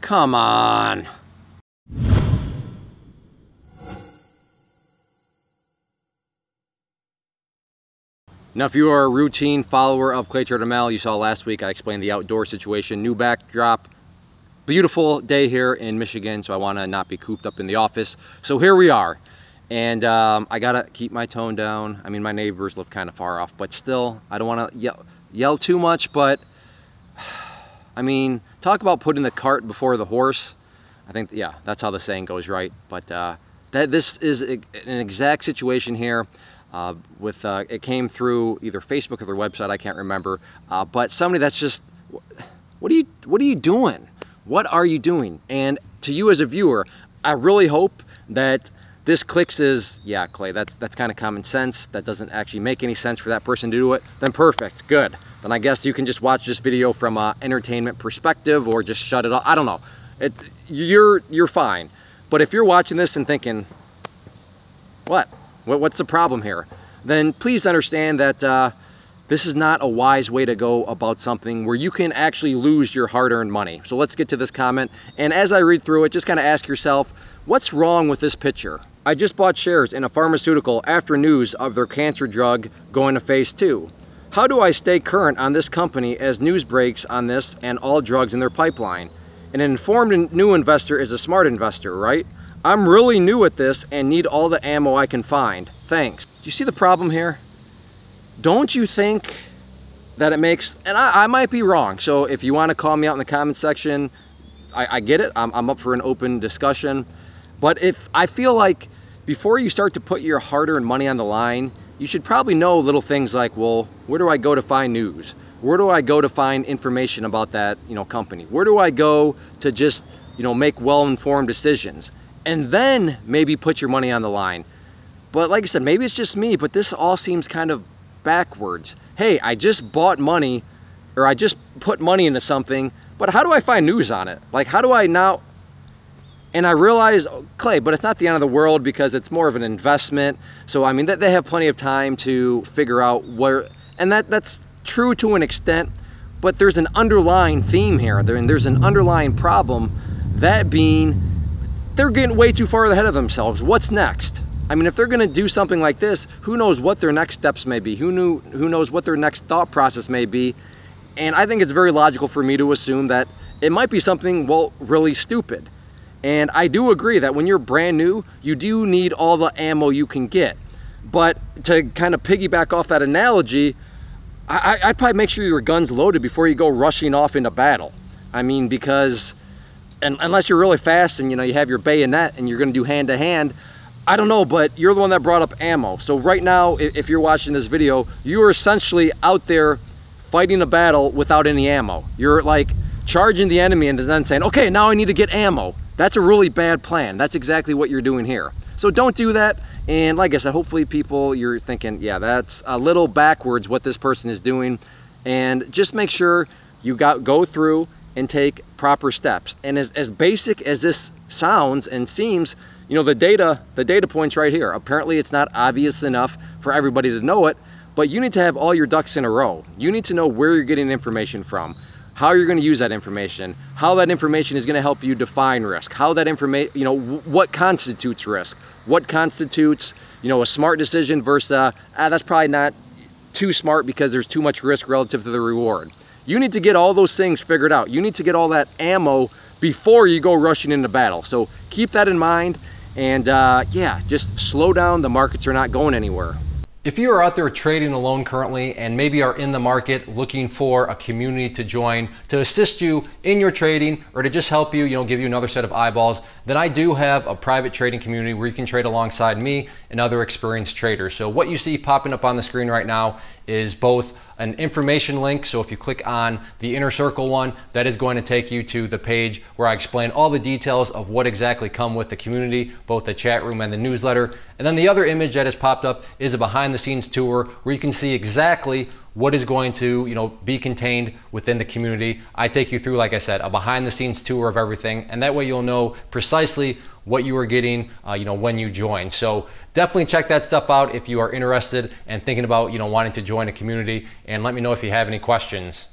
Come on. Now, if you are a routine follower of ClayTrader Mel, you saw last week I explained the outdoor situation, new backdrop, beautiful day here in Michigan, so I want to not be cooped up in the office. So here we are, and I gotta keep my tone down. I mean, my neighbors live kind of far off, but still, I don't want to yell too much. But I mean, talk about putting the cart before the horse. I think, yeah, that's how the saying goes, right? But this is an exact situation here. It came through either Facebook or their website, I can't remember. But somebody that's just, what are you doing? What are you doing? And to you as a viewer, I really hope that this clicks as, yeah, Clay, that's kind of common sense. That doesn't actually make any sense for that person to do it. Then perfect, good. Then I guess you can just watch this video from an entertainment perspective or just shut it off. I don't know. You're fine. But if you're watching this and thinking, what's the problem here? Then please understand that this is not a wise way to go about something where you can actually lose your hard-earned money. So let's get to this comment. And as I read through it, just kind of ask yourself, what's wrong with this picture? I just bought shares in a pharmaceutical after news of their cancer drug going to phase 2. How do I stay current on this company as news breaks on this and all drugs in their pipeline? An informed new investor is a smart investor, right? I'm really new at this and need all the ammo I can find. Thanks. Do you see the problem here? Don't you think that it makes, and I might be wrong, so if you want to call me out in the comment section, I get it. I'm up for an open discussion. But if I feel like before you start to put your hard-earned money on the line, you should probably know little things like, well, where do I go to find news? Where do I go to find information about that, company? Where do I go to just, make well-informed decisions? And then maybe put your money on the line. But like I said, maybe it's just me, but this all seems kind of backwards. Hey, I just bought money, or I just put money into something, but how do I find news on it? Like, how do I now? And I realize, Clay, but it's not the end of the world because it's more of an investment. So, I mean, they have plenty of time to figure out where, and that's true to an extent, but there's an underlying theme here, and there's an underlying problem, that being, they're getting way too far ahead of themselves. What's next? I mean, if they're gonna do something like this, who knows what their next steps may be? Who knows what their next thought process may be? And I think it's very logical for me to assume that it might be something, well, really stupid. And I do agree that when you're brand new, you do need all the ammo you can get. But to kind of piggyback off that analogy, I'd probably make sure your gun's loaded before you go rushing off into battle. I mean, because unless you're really fast and you have your bayonet and you're gonna do hand-to-hand, I don't know, but you're the one that brought up ammo. So right now, if you're watching this video, you are essentially out there fighting a battle without any ammo. You're like charging the enemy and then saying, okay, now I need to get ammo. That's a really bad plan. That's exactly what you're doing here. So don't do that. And like I said, hopefully you're thinking, yeah, that's a little backwards what this person is doing. And just make sure you go through and take proper steps. And as basic as this sounds and seems, the data points right here. Apparently it's not obvious enough for everybody to know it, but you need to have all your ducks in a row. You need to know where you're getting information from, how you're going to use that information, how that information is going to help you define risk, how that information, what constitutes risk, what constitutes, a smart decision versus, that's probably not too smart because there's too much risk relative to the reward. You need to get all those things figured out. You need to get all that ammo before you go rushing into battle. So keep that in mind. And yeah, just slow down. The markets are not going anywhere. If you are out there trading alone currently and maybe are in the market looking for a community to join to assist you in your trading or to just help you, give you another set of eyeballs, then I do have a private trading community where you can trade alongside me and other experienced traders. So what you see popping up on the screen right now is both an information link. So if you click on the inner circle one, that is going to take you to the page where I explain all the details of what exactly come with the community, both the chat room and the newsletter. And then the other image that has popped up is a behind the scenes tour where you can see exactly what is going to be contained within the community. I take you through, like I said, a behind the scenes tour of everything, and that way you'll know precisely what you are getting when you join. So definitely check that stuff out if you are interested and thinking about wanting to join a community, and let me know if you have any questions.